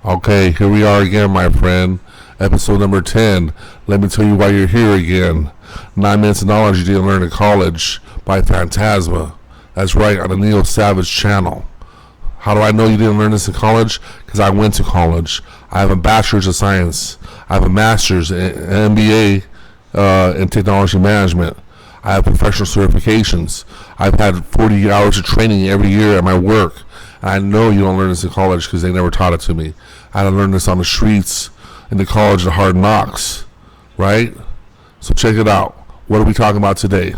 Okay, here we are again, my friend. Episode number 10. Let me tell you why you're here again. 9 minutes of knowledge you didn't learn in college by Phantasma. That's right, on the Neo Savage channel. How do I know you didn't learn this in college? Because I went to college. I have a bachelor's of science. I have a master's, an MBA in technology management. I have professional certifications. I've had 40 hours of training every year at my work. And I know you don't learn this in college because they never taught it to me. I had to learn this on the streets in the college of hard knocks, right? So check it out. What are we talking about today?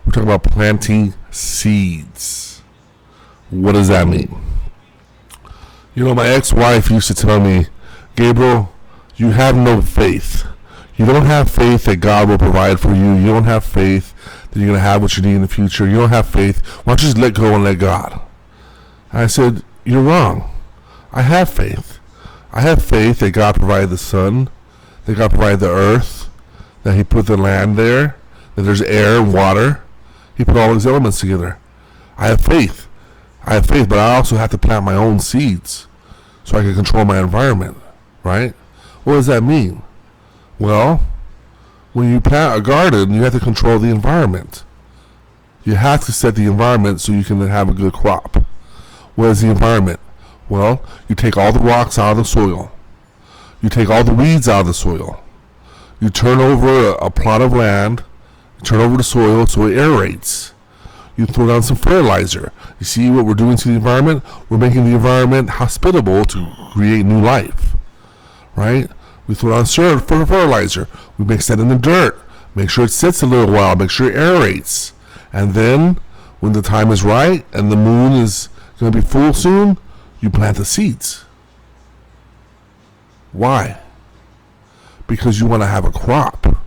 We're talking about planting seeds. What does that mean? You know, my ex-wife used to tell me, Gabriel, you have no faith. You don't have faith that God will provide for you. You don't have faith that you're going to have what you need in the future. You don't have faith. Why don't you just let go and let God? I said, you're wrong. I have faith. I have faith that God provided the sun, that God provided the earth, that He put the land there, that there's air and water. He put all these elements together. I have faith. I have faith, but I also have to plant my own seeds so I can control my environment, right? What does that mean? Well, when you plant a garden, you have to control the environment. You have to set the environment so you can have a good crop. What is the environment? Well, you take all the rocks out of the soil. You take all the weeds out of the soil. You turn over a plot of land. You turn over the soil so it aerates. You throw down some fertilizer. You see what we're doing to the environment? We're making the environment hospitable to create new life, right? We throw down fertilizer. We mix that in the dirt. Make sure it sits a little while. Make sure it aerates. And then, when the time is right and the moon is going to be full soon, you plant the seeds. Why? Because you want to have a crop.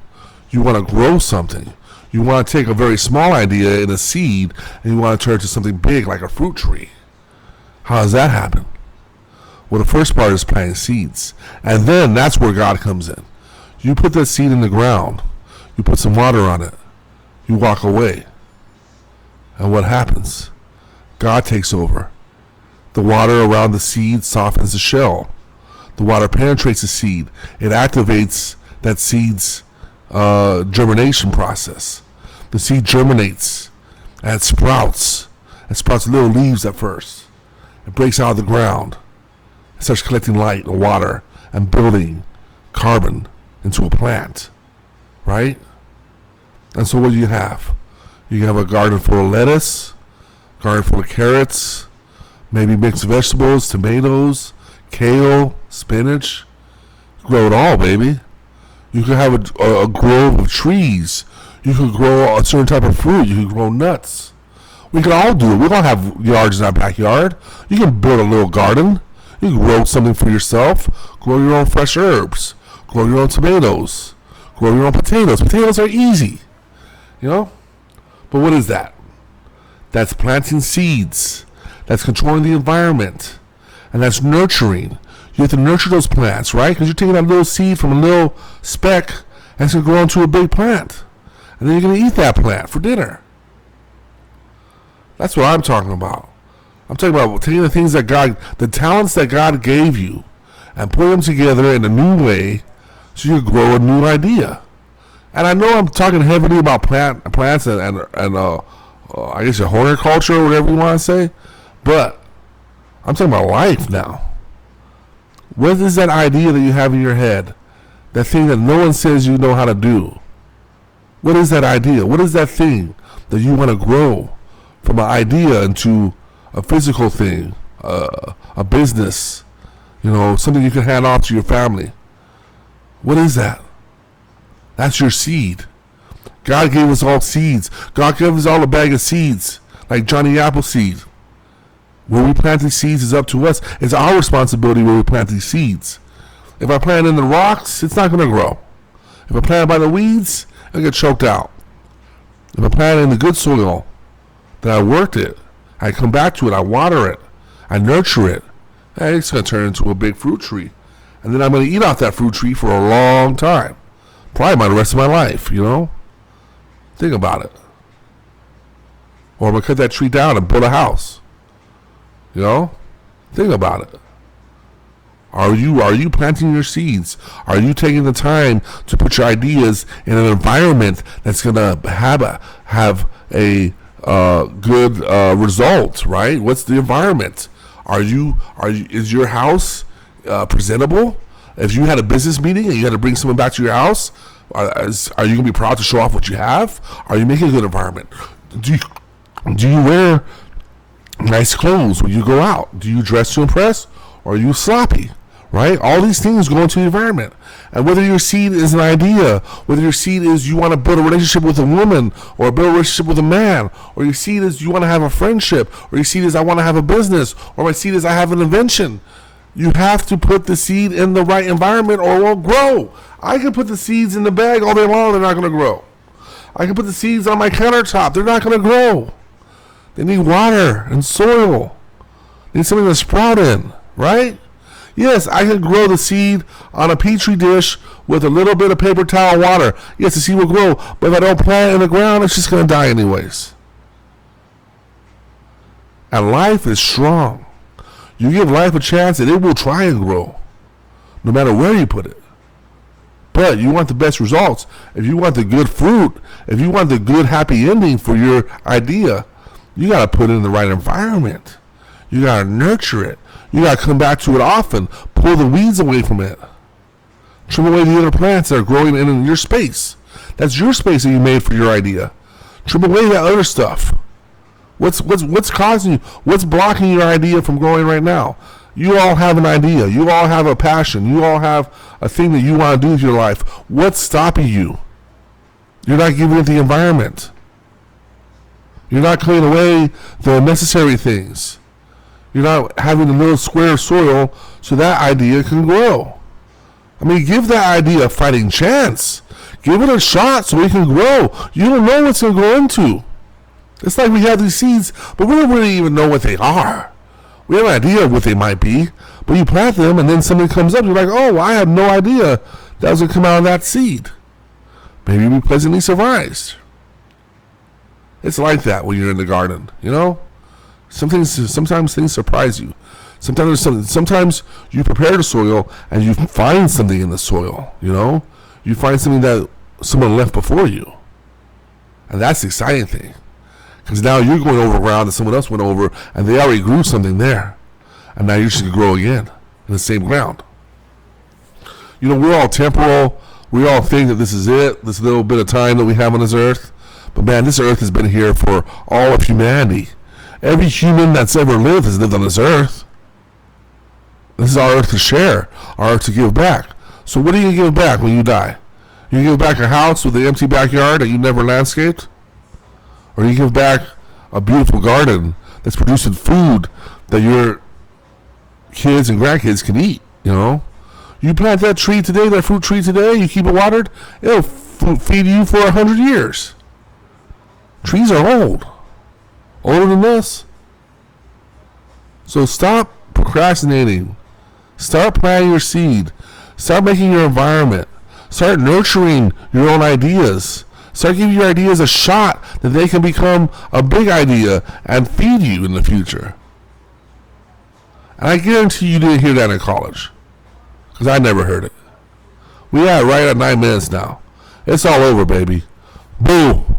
You want to grow something. You want to take a very small idea in a seed and you want to turn it to something big like a fruit tree. How does that happen? Well, the first part is planting seeds. And then that's where God comes in. You put that seed in the ground. You put some water on it. You walk away. And what happens? God takes over. The water around the seed softens the shell. The water penetrates the seed. It activates that seed's germination process. The seed germinates and it sprouts. It sprouts little leaves at first. It breaks out of the ground. It starts collecting light and water and building carbon into a plant, right? And so what do you have? You have a garden full of lettuce, garden full of carrots, maybe mixed vegetables, tomatoes, kale, spinach. Grow it all, baby. You could have a grove of trees. You could grow a certain type of fruit. You could grow nuts. We can all do it. We don't have yards in our backyard. You can build a little garden. You can grow something for yourself. Grow your own fresh herbs. Grow your own tomatoes. Grow your own potatoes. Potatoes are easy, you know? But what is that? That's planting seeds. That's controlling the environment. And that's nurturing. You have to nurture those plants, right? Because you're taking that little seed from a little speck and it's going to grow into a big plant. And then you're going to eat that plant for dinner. That's what I'm talking about. I'm talking about taking the things that God, the talents that God gave you, and putting them together in a new way so you can grow a new idea. And I know I'm talking heavily about plants and I guess your horticulture or whatever you want to say, but I'm talking about life now. What is that idea that you have in your head? That thing that no one says you know how to do? What is that idea? What is that thing that you want to grow from an idea into a physical thing, a business, something you can hand off to your family? What is that? That's your seed. God gave us all seeds. God gave us all a bag of seeds, like Johnny Appleseed. Where we plant these seeds is up to us. It's our responsibility where we plant these seeds. If I plant in the rocks, it's not going to grow. If I plant it by the weeds, it'll get choked out. If I plant it in the good soil that I worked it, I come back to it, I water it, I nurture it, hey, it's going to turn into a big fruit tree. And then I'm going to eat off that fruit tree for a long time. Probably the rest of my life, Think about it. Or I'm going to cut that tree down and build a house. Think about it. Are you planting your seeds? Are you taking the time to put your ideas in an environment that's gonna have a good result? Right? What's the environment? Is your house presentable? If you had a business meeting and you had to bring someone back to your house, are you gonna be proud to show off what you have? Are you making a good environment? Do you wear nice clothes when you go out? Do you dress to impress, or are you sloppy? Right? All these things go into the environment. And whether your seed is an idea, whether your seed is you want to build a relationship with a woman, or build a relationship with a man, or your seed is you want to have a friendship, or your seed is I want to have a business, or my seed is I have an invention. You have to put the seed in the right environment or it won't grow. I can put the seeds in the bag all day long, they're not going to grow. I can put the seeds on my countertop, they're not going to grow. They need water and soil. They need something to sprout in, right? Yes, I can grow the seed on a petri dish with a little bit of paper towel water. Yes, the seed will grow, but if I don't plant it in the ground, it's just going to die anyways. And life is strong. You give life a chance and it will try and grow, no matter where you put it. But you want the best results. If you want the good fruit, if you want the good happy ending for your idea, you got to put it in the right environment. You got to nurture it. You got to come back to it often. Pull the weeds away from it. Trim away the other plants that are growing in your space. That's your space that you made for your idea. Trim away that other stuff. What's causing you? What's blocking your idea from growing right now? You all have an idea. You all have a passion. You all have a thing that you want to do with your life. What's stopping you? You're not giving it the environment. You're not clearing away the necessary things. You're not having a little square of soil so that idea can grow. I mean, give that idea a fighting chance. Give it a shot so it can grow. You don't know what's going to grow into. It's like we have these seeds, but we don't really even know what they are. We have an idea of what they might be, but you plant them and then something comes up. You're like, oh, I had no idea that was going to come out of that seed. Maybe you'll be pleasantly surprised. It's like that when you're in the garden, you know? Sometimes things surprise you. Sometimes you prepare the soil and you find something in the soil, you know? You find something that someone left before you. And that's the exciting thing. Because now you're going over ground that someone else went over and they already grew something there. And now you're just going to grow again in the same ground. You know, we're all temporal. We all think that this is it, this little bit of time that we have on this earth. But man, this earth has been here for all of humanity. Every human that's ever lived has lived on this earth. This is our earth to share, our earth to give back. So what are you going to give back when you die? You give back a house with an empty backyard that you never landscaped? Or you give back a beautiful garden that's producing food that your kids and grandkids can eat, you know? You plant that tree today, that fruit tree today, you keep it watered, it'll feed you for 100 years. Trees are old. Older than this. So stop procrastinating. Start planting your seed. Start making your environment. Start nurturing your own ideas. Start giving your ideas a shot that they can become a big idea and feed you in the future. And I guarantee you didn't hear that in college. Because I never heard it. We are right at 9 minutes now. It's all over, baby. Boom.